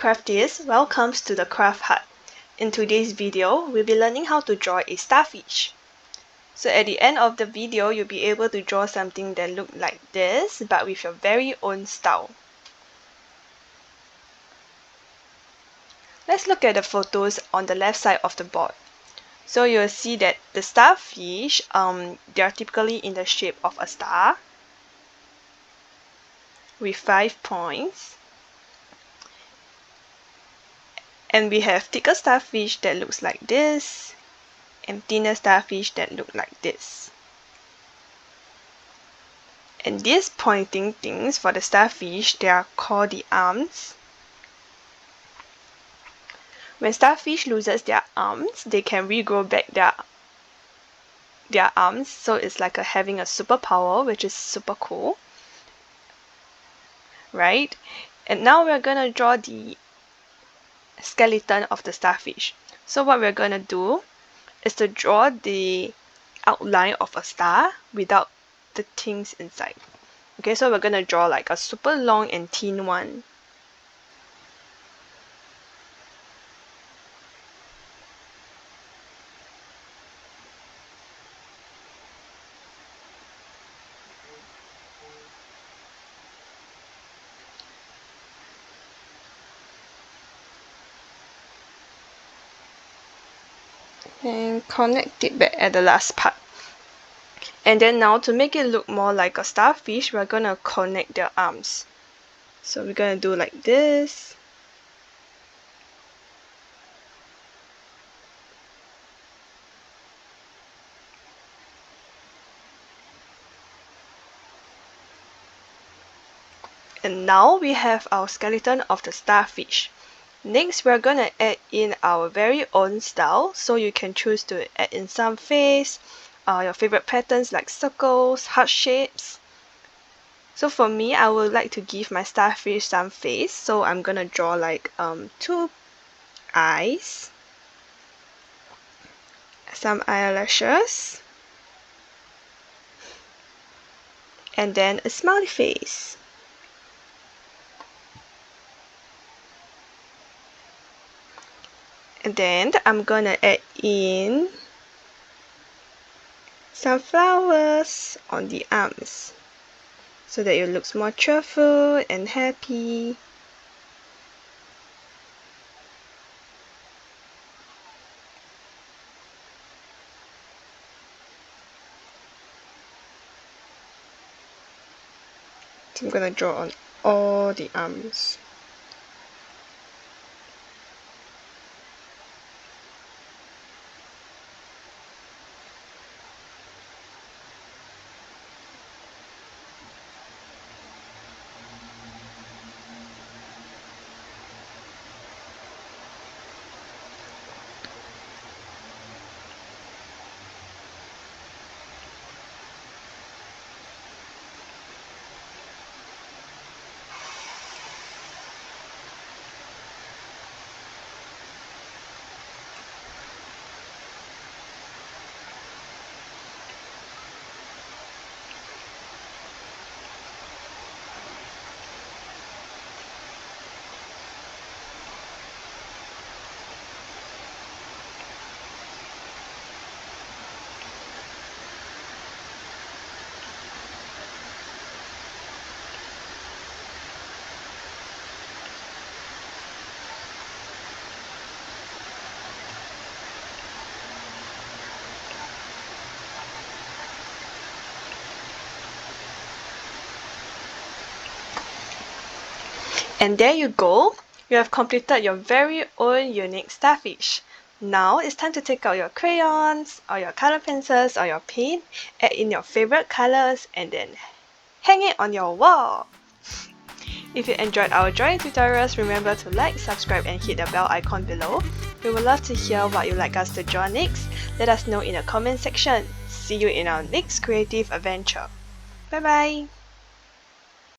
crafties, welcome to the Craft Hut. In today's video, we'll be learning how to draw a starfish. So at the end of the video, you'll be able to draw something that looks like this, but with your very own style. Let's look at the photos on the left side of the board. So you'll see that the starfish, they are typically in the shape of a star with 5 points. And we have thicker starfish that looks like this, and thinner starfish that look like this. And these pointing things for the starfish, they are called the arms. When starfish loses their arms, they can regrow back their arms, so it's like having a superpower, which is super cool, right? And now we're gonna draw the skeleton of the starfish. So what we're gonna do is to draw the outline of a star without the things inside. Okay, so we're gonna draw like a super long and thin one. And connect it back at the last part. And then now to make it look more like a starfish, we're gonna connect their arms. So we're gonna do like this. And now we have our skeleton of the starfish. Next, we're gonna add in our very own style, so you can choose to add in some face, your favorite patterns like circles, heart shapes. So for me, I would like to give my starfish some face, so I'm gonna draw like 2 eyes, some eyelashes, and then a smiley face. And then I'm gonna add in some flowers on the arms so that it looks more cheerful and happy. So I'm gonna draw on all the arms. And there you go! You have completed your very own unique starfish. Now it's time to take out your crayons, or your color pencils, or your paint, add in your favorite colors, and then hang it on your wall. If you enjoyed our drawing tutorials, remember to like, subscribe, and hit the bell icon below. We would love to hear what you'd like us to draw next. Let us know in the comment section. See you in our next creative adventure. Bye bye!